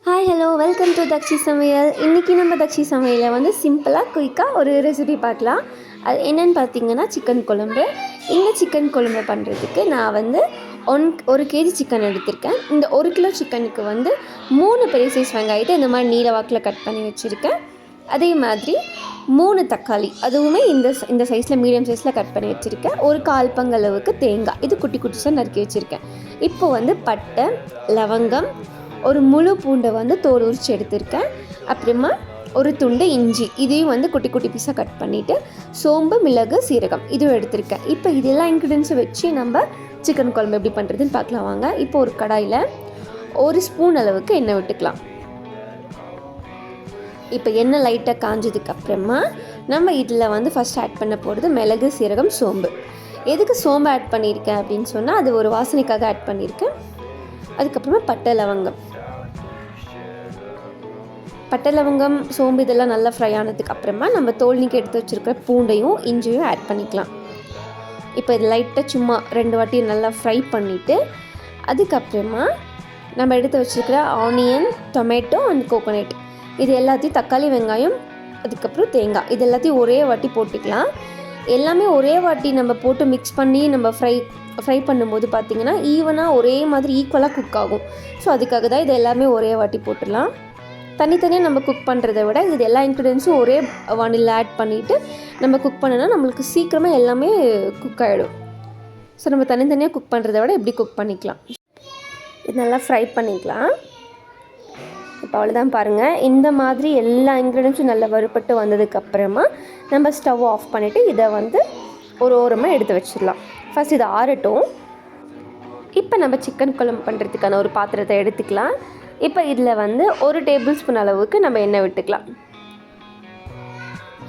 Hi hello welcome to Dakshi சமையல். இன்றைக்கி நம்ம தக்ஷி சமையலில் வந்து சிம்பிளாக குயிக்காக ஒரு ரெசிபி பார்க்கலாம். அது என்னென்னு பார்த்தீங்கன்னா சிக்கன் குழம்பு. இந்த சிக்கன் குழம்பு பண்ணுறதுக்கு நான் வந்து ஒரு கேஜி சிக்கன் எடுத்திருக்கேன். இந்த 1 கிலோ சிக்கனுக்கு வந்து 3 பெரிய சைஸ் வெங்காயத்தை இந்த மாதிரி நீல வாக்கில் கட் பண்ணி வச்சுருக்கேன். அதே மாதிரி 3 தக்காளி, அதுவுமே இந்த சைஸில் மீடியம் சைஸில் கட் பண்ணி வச்சுருக்கேன். ஒரு 1/4 பங்களவுக்கு தேங்காய், இது குட்டி குட்டிஸாக நறுக்கி வச்சுருக்கேன். இப்போ வந்து பட்டை, லவங்கம், ஒரு முழு பூண்டை வந்து தோல் உரித்து எடுத்திருக்கேன். அப்புறமா ஒரு துண்டு இஞ்சி, இதையும் வந்து குட்டி குட்டி பீஸாக கட் பண்ணிவிட்டு சோம்பு, மிளகு, சீரகம் இதுவும் எடுத்திருக்கேன். இப்போ இதெல்லாம் இன்க்ரீடியன்ஸை வச்சு நம்ம சிக்கன் குழம்பு எப்படி பண்ணுறதுன்னு பார்க்கலாம் வாங்க. இப்போ ஒரு கடாயில் 1 ஸ்பூன் அளவுக்கு எண்ணெய் விட்டுக்கலாம். இப்போ எண்ணெய் லைட்டாக காஞ்சதுக்கப்புறமா நம்ம இதில் வந்து ஃபஸ்ட் ஆட் பண்ண போகிறது மிளகு, சீரகம், சோம்பு. எதுக்கு சோம்பு ஆட் பண்ணியிருக்கேன் அப்படின்னு சொன்னால் அது ஒரு வாசனைக்காக ஆட் பண்ணியிருக்கேன். அதுக்கப்புறமா பட்டை, லவங்கம், சோம்பு இதெல்லாம் நல்லா ஃப்ரை ஆனதுக்கு அப்புறமா நம்ம தோல் நீக்கி எடுத்து வச்சுருக்கிற பூண்டையும் இஞ்சியும் ஆட் பண்ணிக்கலாம். இப்போ இது லைட்டாக சும்மா 2 வாட்டி நல்லா ஃப்ரை பண்ணிவிட்டு அதுக்கப்புறமா நம்ம எடுத்து வச்சுருக்கிற ஆனியன், டொமேட்டோ அண்ட் கோகோனட் இது எல்லாத்தையும், தக்காளி, வெங்காயம், அதுக்கப்புறம் தேங்காய் இது எல்லாத்தையும் ஒரே வாட்டி போட்டுக்கலாம். எல்லாமே ஒரே வாட்டி நம்ம போட்டு மிக்ஸ் பண்ணி நம்ம ஃப்ரை பண்ணும்போது பார்த்திங்கன்னா ஈவனாக ஒரே மாதிரி ஈக்குவலாக குக் ஆகும். ஸோ அதுக்காக தான் இது எல்லாமே ஒரே வாட்டி போட்டுடலாம். தனித்தனியாக நம்ம குக் பண்ணுறதை விட இது எல்லா இன்க்ரீடியன்ஸும் ஒரே வானில் ஆட் பண்ணிவிட்டு நம்ம குக் பண்ணோன்னா நம்மளுக்கு சீக்கிரமாக எல்லாமே குக் ஆகிடும். ஸோ நம்ம தனித்தனியாக குக் பண்ணுறதை விட இப்படி குக் பண்ணிக்கலாம். இது நல்லா ஃப்ரை பண்ணிக்கலாம். இப்போ அவ்வளோதான் பாருங்கள், இந்த மாதிரி எல்லா இன்க்ரீடியன்ஸும் நல்லா வறுபட்டு வந்ததுக்கப்புறமா நம்ம ஸ்டவ் ஆஃப் பண்ணிவிட்டு இதை வந்து ஒரு ஓரமாக எடுத்து வச்சிடலாம். ஃபஸ்ட் இது ஆறட்டும். இப்போ நம்ம சிக்கன் குழம்பு பண்ணுறதுக்கான ஒரு பாத்திரத்தை எடுத்துக்கலாம். இப்போ இதில் வந்து 1 டேபிள் ஸ்பூன் அளவுக்கு நம்ம எண்ணெய் விட்டுக்கலாம்.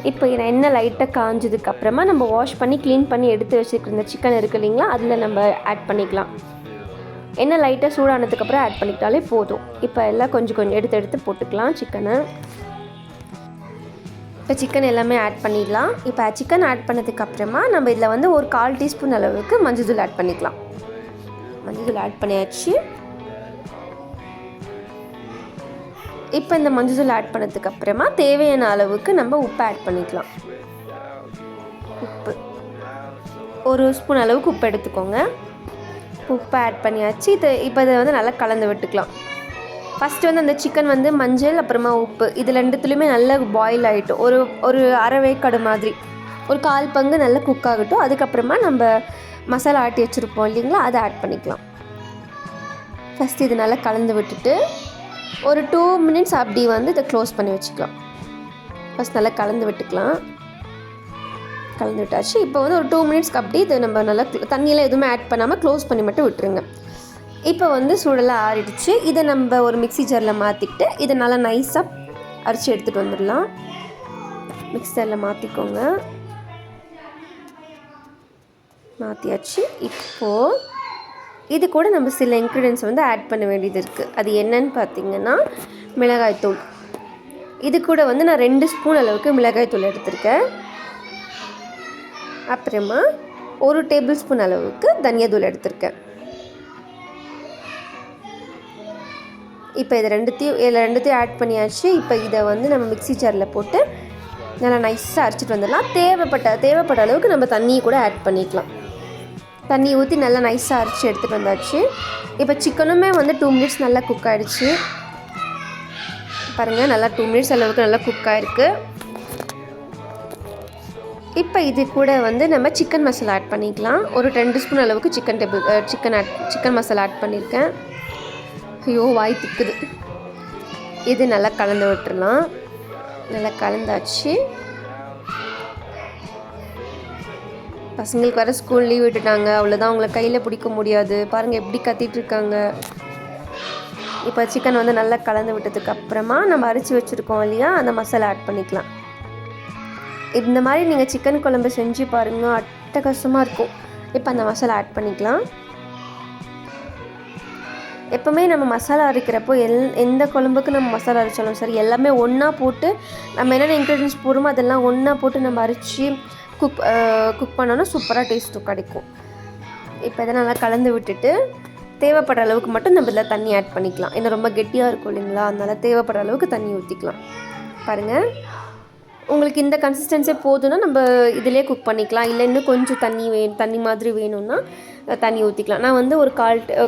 இப்போ எண்ணெய் லைட்டாக காஞ்சதுக்கப்புறமா நம்ம வாஷ் பண்ணி க்ளீன் பண்ணி எடுத்து வச்சுருக்கிற இந்த சிக்கன் இருக்குது இல்லைங்களா, அதில் நம்ம ஆட் பண்ணிக்கலாம். எண்ணெய் லைட்டாக சூடானதுக்கப்புறம் ஆட் பண்ணிக்கிட்டாலே போதும். இப்போ எல்லாம் கொஞ்சம் எடுத்து போட்டுக்கலாம் சிக்கனை. இப்போ சிக்கன் எல்லாமே ஆட் பண்ணிடலாம். இப்போ சிக்கன் ஆட் பண்ணதுக்கப்புறமா நம்ம இதில் வந்து ஒரு 1/4 டீஸ்பூன் அளவுக்கு மஞ்சள் ஆட் பண்ணிக்கலாம். மஞ்சள் ஆட் பண்ணியாச்சு. இப்போ இந்த மஞ்சள் ஆட் பண்ணதுக்கப்புறமா தேவையான அளவுக்கு நம்ம உப்பு ஆட் பண்ணிக்கலாம். உப்பு 1 ஸ்பூன் அளவுக்கு உப்பு எடுத்துக்கோங்க. உப்பு ஆட் பண்ணியாச்சு. இப்போ இதை வந்து நல்லா கலந்து விட்டுக்கலாம். ஃபஸ்ட்டு வந்து அந்த சிக்கன் வந்து மஞ்சள் அப்புறமா உப்பு இது 2துலேயுமே நல்லா பாயில் ஆகிட்டும். ஒரு அரை வேக்காடு மாதிரி ஒரு 1/4 பங்கு நல்லா குக் ஆகட்டும். அதுக்கப்புறமா நம்ம மசாலா ஆட்டி வச்சுருப்போம் இல்லைங்களா, அதை ஆட் பண்ணிக்கலாம். ஃபஸ்ட்டு இது நல்லா கலந்து விட்டுட்டு ஒரு 2 மினிட்ஸ் அப்படி வந்து இதை க்ளோஸ் பண்ணி வச்சுக்கலாம். ஃபஸ்ட் நல்லா கலந்து விட்டுக்கலாம். கலந்து விட்டாச்சு. இப்போ வந்து ஒரு 2 மினிட்ஸ்க்கு அப்படி இதை நம்ம நல்லா தண்ணியெல்லாம் எதுவுமே ஆட் பண்ணாமல் க்ளோஸ் பண்ணி மட்டும் விட்டுருங்க. இப்போ வந்து சூடெல்லாம் ஆறிடுச்சு. இதை நம்ம ஒரு மிக்ஸி ஜாரில் மாற்றிக்கிட்டு இதை நல்லா நைஸாக அரைச்சி எடுத்துகிட்டு வந்துடலாம். மிக்ஸி ஜாரில் மாற்றிக்கோங்க. மாற்றியாச்சு. இப்போது இது கூட நம்ம சில இன்க்ரீடியன்ஸ் வந்து ஆட் பண்ண வேண்டியது இருக்குது. அது என்னன்னு பார்த்திங்கன்னா மிளகாய்த்தூள். இது கூட வந்து நான் 2 ஸ்பூன் அளவுக்கு மிளகாய்த்தூள் எடுத்திருக்கேன். அப்புறமா 1 டேபிள் ஸ்பூன் அளவுக்கு தனியாத்தூள் எடுத்திருக்கேன். இப்போ இது ரெண்டுத்தையும் ஆட் பண்ணியாச்சு. இப்போ இதை வந்து நம்ம மிக்ஸி ஜாரில் போட்டு நல்லா நைஸாக அரைச்சிட்டு வந்துடலாம். தேவைப்பட்ட அளவுக்கு நம்ம தண்ணியை கூட ஆட் பண்ணிக்கலாம். தண்ணி ஊற்றி நல்லா நைஸாக அரைச்சி எடுத்துகிட்டு வந்தாச்சு. இப்போ சிக்கனுமே வந்து 2 மினிட்ஸ் நல்லா குக் ஆகிடுச்சு. பாருங்கள், நல்லா 2 மினிட்ஸ் அளவுக்கு நல்லா குக் ஆகிருக்கு. இப்போ இது கூட வந்து நம்ம சிக்கன் மசாலா ஆட் பண்ணிக்கலாம். ஒரு 2 ஸ்பூன் அளவுக்கு சிக்கன் மசாலா ஆட் பண்ணியிருக்கேன். ஐயோ வாய் திக்குது. இது நல்லா கலந்து விட்டுறலாம். நல்லா கலந்தாச்சு. பசங்களுக்கு வர ஸ்கூல் லீவ் விட்டுட்டாங்க, அவ்வளோதான், அவங்கள கையில் பிடிக்க முடியாது. பாருங்கள் எப்படி கத்திகிட்ருக்காங்க. இப்போ சிக்கன் வந்து நல்லா கலந்து விட்டதுக்கப்புறமா நம்ம அரைச்சி வச்சுருக்கோம் இல்லையா, அந்த மசாலா ஆட் பண்ணிக்கலாம். இந்த மாதிரி நீங்கள் சிக்கன் குழம்பு செஞ்சு பாருங்கள், அட்டகாசமாக இருக்கும். இப்போ அந்த மசாலா ஆட் பண்ணிக்கலாம். எப்போவுமே நம்ம மசாலா அரைக்கிறப்போ எந்த குழம்புக்கு நம்ம மசாலா அரைச்சாலும் சரி, எல்லாமே ஒன்றா போட்டு நம்ம என்னென்ன இன்க்ரீடியன்ஸ் போடுமோ அதெல்லாம் ஒன்றா போட்டு நம்ம அரைச்சி குக் பண்ணோன்னா சூப்பராக டேஸ்ட்டும் கிடைக்கும். இப்போ இதை நல்லா கலந்து விட்டுட்டு தேவைப்படுற அளவுக்கு மட்டும் நம்ம இதில் தண்ணி ஆட் பண்ணிக்கலாம். ஏன்னா ரொம்ப கெட்டியாக இருக்கும் இல்லைங்களா, அதனால் தேவைப்படுற அளவுக்கு தண்ணி ஊற்றிக்கலாம். பாருங்கள், உங்களுக்கு இந்த கன்சிஸ்டன்ஸே போதும்னா நம்ம இதிலே குக் பண்ணிக்கலாம். இல்லை இன்னும் கொஞ்சம் தண்ணி மாதிரி வேணும்னா தண்ணி ஊற்றிக்கலாம். நான் வந்து ஒரு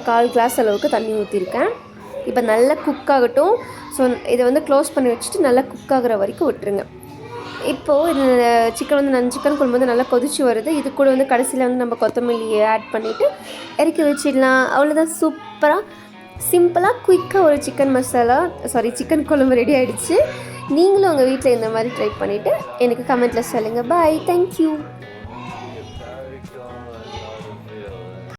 கால் கிளாஸ் அளவுக்கு தண்ணி ஊற்றிருக்கேன். இப்போ நல்லா குக் ஆகட்டும். ஸோ இதை வந்து க்ளோஸ் பண்ணி வச்சுட்டு நல்லா குக் ஆகிற வரைக்கும் விட்டுருங்க. இப்போது இந்த சிக்கன் குழம்பு வந்து நல்லா கொதிச்சு வருது. இது கூட வந்து கடைசியில் வந்து நம்ம கொத்தமல்லியை ஆட் பண்ணிவிட்டு இறக்கி வச்சிடலாம். அவ்வளோதான், சூப்பராக சிம்பிளாக குயிக்காக ஒரு சிக்கன் குழம்பு ரெடி ஆகிடுச்சு. நீங்களும் உங்கள் வீட்டில் இந்த மாதிரி ட்ரை பண்ணிவிட்டு எனக்கு கமெண்ட்டில் சொல்லுங்கள். பாய், தேங்க்யூ.